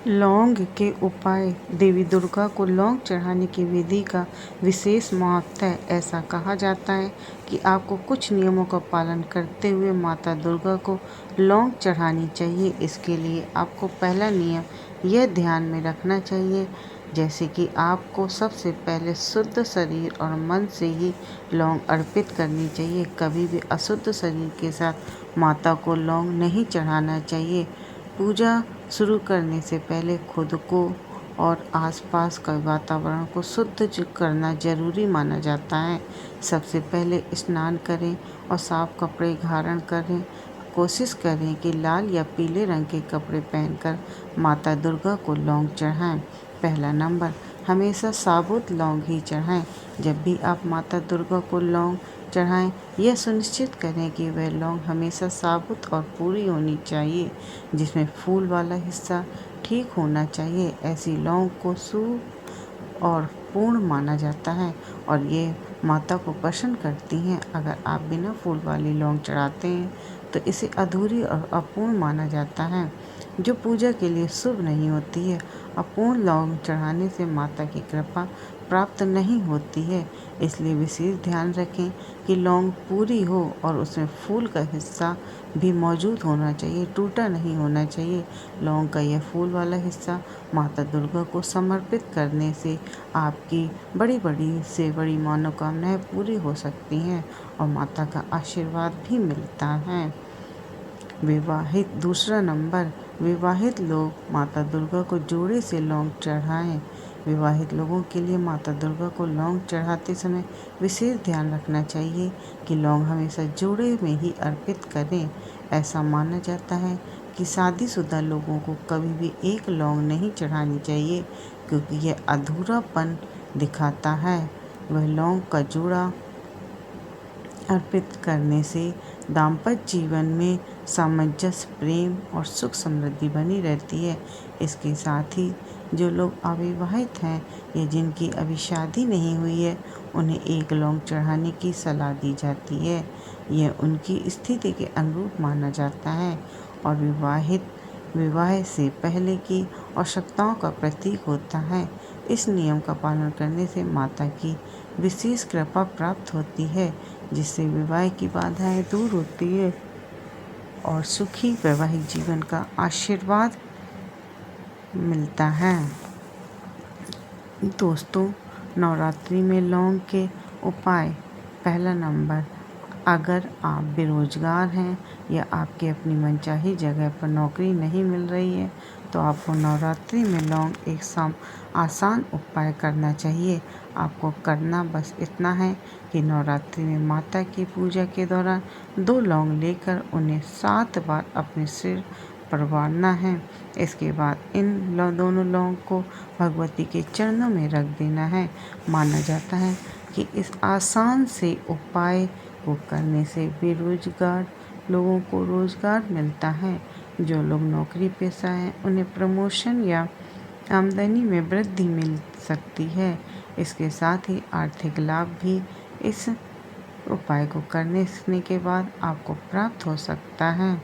लौंग के उपाय। देवी दुर्गा को लौंग चढ़ाने की विधि का विशेष महत्व है। ऐसा कहा जाता है कि आपको कुछ नियमों का पालन करते हुए माता दुर्गा को लौंग चढ़ानी चाहिए। इसके लिए आपको पहला नियम यह ध्यान में रखना चाहिए, जैसे कि आपको सबसे पहले शुद्ध शरीर और मन से ही लौंग अर्पित करनी चाहिए। कभी भी अशुद्ध शरीर के साथ माता को लौंग नहीं चढ़ाना चाहिए। पूजा शुरू करने से पहले खुद को और आसपास का वातावरण को शुद्ध करना जरूरी माना जाता है। सबसे पहले स्नान करें और साफ कपड़े धारण करें। कोशिश करें कि लाल या पीले रंग के कपड़े पहनकर माता दुर्गा को लौंग चढ़ाएं। पहला नंबर, हमेशा साबुत लौंग ही चढ़ाएं। जब भी आप माता दुर्गा को लौंग चढ़ाएं, यह सुनिश्चित करें कि वह लौंग हमेशा साबुत और पूरी होनी चाहिए, जिसमें फूल वाला हिस्सा ठीक होना चाहिए। ऐसी लौंग को शुभ और पूर्ण माना जाता है और ये माता को प्रसन्न करती हैं। अगर आप बिना फूल वाली लौंग चढ़ाते हैं तो इसे अधूरी और अपूर्ण माना जाता है, जो पूजा के लिए शुभ नहीं होती है। अपूर्ण लौंग चढ़ाने से माता की कृपा प्राप्त नहीं होती है, इसलिए विशेष ध्यान रखें कि लौंग पूरी हो और उसमें फूल का हिस्सा भी मौजूद होना चाहिए, टूटा नहीं होना चाहिए। लौंग का यह फूल वाला हिस्सा माता दुर्गा को समर्पित करने से आपकी बड़ी मनोकामनाएं पूरी हो सकती हैं और माता का आशीर्वाद भी मिलता है। दूसरा नंबर, विवाहित लोग माता दुर्गा को जोड़े से लौंग चढ़ाएं। विवाहित लोगों के लिए माता दुर्गा को लौंग चढ़ाते समय विशेष ध्यान रखना चाहिए कि लौंग हमेशा जोड़े में ही अर्पित करें। ऐसा माना जाता है कि शादीशुदा लोगों को कभी भी एक लौंग नहीं चढ़ानी चाहिए, क्योंकि यह अधूरापन दिखाता है। वह लौंग का जोड़ा अर्पित करने से दाम्पत्य जीवन में सामंजस्य, प्रेम और सुख समृद्धि बनी रहती है। इसके साथ ही जो लोग अविवाहित हैं या जिनकी अभी शादी नहीं हुई है, उन्हें एक लौंग चढ़ाने की सलाह दी जाती है। यह उनकी स्थिति के अनुरूप माना जाता है और विवाह से पहले की आवश्यकताओं का प्रतीक होता है। इस नियम का पालन करने से माता की विशेष कृपा प्राप्त होती है, जिससे विवाह की बाधाएं दूर होती है और सुखी वैवाहिक जीवन का आशीर्वाद मिलता है। दोस्तों, नवरात्रि में लौंग के उपाय। पहला नंबर, अगर आप बेरोजगार हैं या आपके अपनी मनचाही जगह पर नौकरी नहीं मिल रही है, तो आपको नवरात्रि में लौंग एक आसान उपाय करना चाहिए। आपको करना बस इतना है कि नवरात्रि में माता की पूजा के दौरान 2 लौंग लेकर उन्हें 7 बार अपने सिर पर बांधना है। इसके बाद इन दोनों लौंग को भगवती के चरणों में रख देना है। माना जाता है कि इस आसान से उपाय को करने से बेरोजगार लोगों को रोजगार मिलता है। जो लोग नौकरी पेशा हैं, उन्हें प्रमोशन या आमदनी में वृद्धि मिल सकती है। इसके साथ ही आर्थिक लाभ भी इस उपाय को करने के बाद आपको प्राप्त हो सकता है।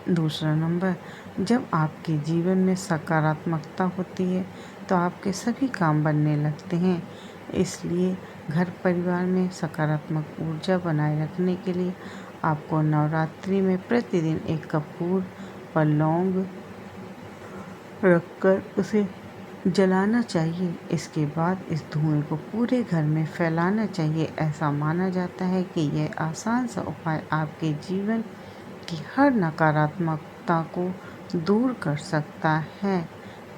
दूसरा नंबर, जब आपके जीवन में सकारात्मकता होती है तो आपके सभी काम बनने लगते हैं। इसलिए घर परिवार में सकारात्मक ऊर्जा बनाए रखने के लिए आपको नवरात्रि में प्रतिदिन 1 कपूर पर लौंग रखकर उसे जलाना चाहिए। इसके बाद इस धुएं को पूरे घर में फैलाना चाहिए। ऐसा माना जाता है कि यह आसान सा उपाय आपके जीवन की हर नकारात्मकता को दूर कर सकता है।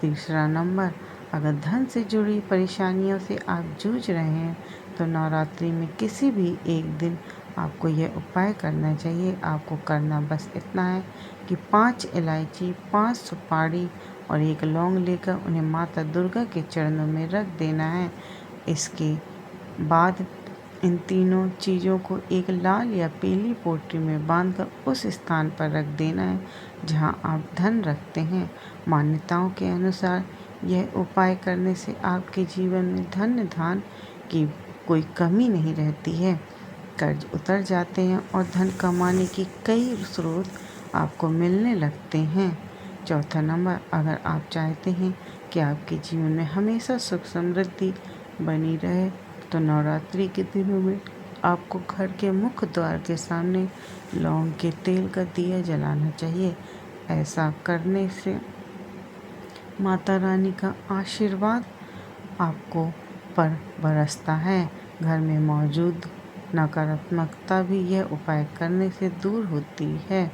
तीसरा नंबर, अगर धन से जुड़ी परेशानियों से आप जूझ रहे हैं तो नवरात्रि में किसी भी एक दिन आपको यह उपाय करना चाहिए। आपको करना बस इतना है कि 5 इलायची, 5 सुपारी और 1 लौंग लेकर उन्हें माता दुर्गा के चरणों में रख देना है। इसके बाद इन तीनों चीज़ों को एक लाल या पीली पोटली में बांधकर उस स्थान पर रख देना है जहां आप धन रखते हैं। मान्यताओं के अनुसार यह उपाय करने से आपके जीवन में धन की कोई कमी नहीं रहती है, कर्ज उतर जाते हैं और धन कमाने की कई स्रोत आपको मिलने लगते हैं। चौथा नंबर, अगर आप चाहते हैं कि आपके जीवन में हमेशा सुख समृद्धि बनी रहे तो नवरात्रि के दिनों में आपको घर के मुख्य द्वार के सामने लौंग के तेल का दिया जलाना चाहिए। ऐसा करने से माता रानी का आशीर्वाद आपको पर बरसता है। घर में मौजूद नकारात्मकता भी यह उपाय करने से दूर होती है।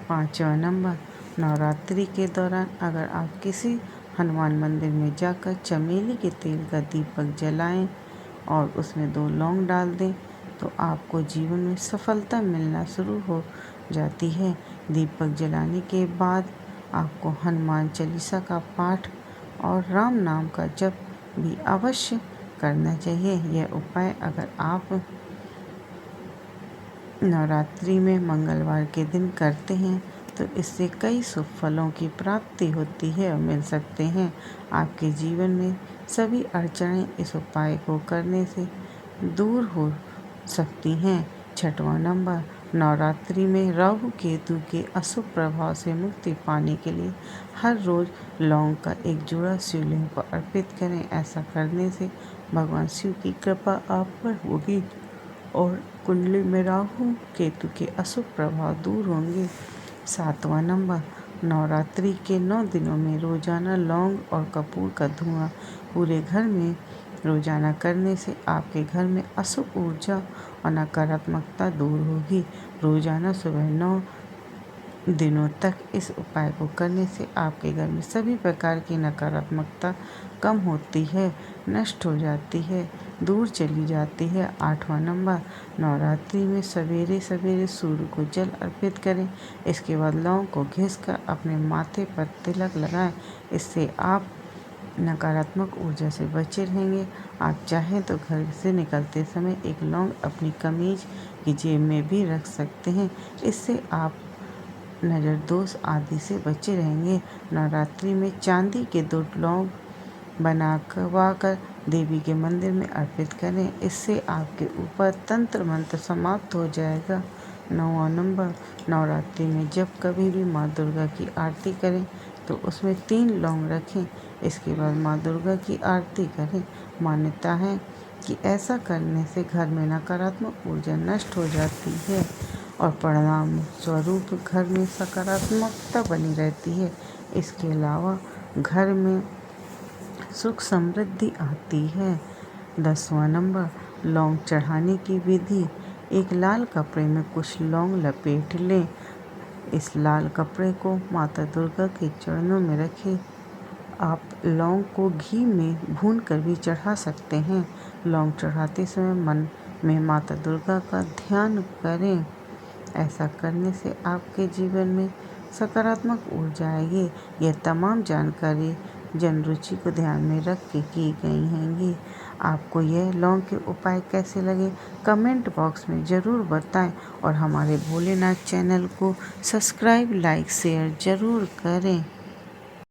पाँचवा नंबर, नवरात्रि के दौरान अगर आप किसी हनुमान मंदिर में जाकर चमेली के तेल का दीपक जलाएं और उसमें 2 लौंग डाल दें तो आपको जीवन में सफलता मिलना शुरू हो जाती है। दीपक जलाने के बाद आपको हनुमान चालीसा का पाठ और राम नाम का जप भी अवश्य करना चाहिए। यह उपाय अगर आप नवरात्रि में मंगलवार के दिन करते हैं तो इससे कई शुभ फलों की प्राप्ति होती है और मिल सकते हैं। आपके जीवन में सभी अड़चनें इस उपाय को करने से दूर हो सकती हैं। छठवां नंबर, नवरात्रि में राहु केतु के अशुभ प्रभाव से मुक्ति पाने के लिए हर रोज लौंग का एक जोड़ा शिवलिंग को अर्पित करें। ऐसा करने से भगवान शिव की कृपा आप पर होगी और कुंडली में राहु केतु के अशुभ प्रभाव दूर होंगे। सातवां नंबर, नवरात्रि के 9 दिनों में रोजाना लौंग और कपूर का धुआं पूरे घर में रोजाना करने से आपके घर में अशुभ ऊर्जा और नकारात्मकता दूर होगी। रोजाना सुबह 9 दिनों तक इस उपाय को करने से आपके घर में सभी प्रकार की नकारात्मकता कम होती है, नष्ट हो जाती है, दूर चली जाती है। आठवां नंबर, नवरात्रि में सवेरे सवेरे सूर्य को जल अर्पित करें। इसके बाद लौंग को घिसकर अपने माथे पर तिलक लगाएं। इससे आप नकारात्मक ऊर्जा से बचे रहेंगे। आप चाहें तो घर से निकलते समय एक लौंग अपनी कमीज की जेब में भी रख सकते हैं। इससे आप नज़र दोष आदि से बचे रहेंगे। नवरात्रि में चांदी के 2 लौंग बनवाकर देवी के मंदिर में अर्पित करें। इससे आपके ऊपर तंत्र मंत्र समाप्त हो जाएगा। 9वां नंबर, नवरात्रि में जब कभी भी माँ दुर्गा की आरती करें तो उसमें 3 लौंग रखें। इसके बाद माँ दुर्गा की आरती करें। मान्यता है कि ऐसा करने से घर में नकारात्मक ऊर्जा नष्ट हो जाती है और परिणाम स्वरूप घर में सकारात्मकता बनी रहती है। इसके अलावा घर में सुख समृद्धि आती है। 10वां नंबर, लौंग चढ़ाने की विधि। एक लाल कपड़े में कुछ लौंग लपेट लें। इस लाल कपड़े को माता दुर्गा के चरणों में रखें। आप लौंग को घी में भूनकर भी चढ़ा सकते हैं। लौंग चढ़ाते समय मन में माता दुर्गा का ध्यान करें। ऐसा करने से आपके जीवन में सकारात्मक ऊर्जा आएगी। यह तमाम जानकारी जन रुचि को ध्यान में रख के की गई हैंगी। आपको यह लौंग के उपाय कैसे लगे कमेंट बॉक्स में ज़रूर बताएं और हमारे भोलेनाथ चैनल को सब्सक्राइब, लाइक, शेयर ज़रूर करें।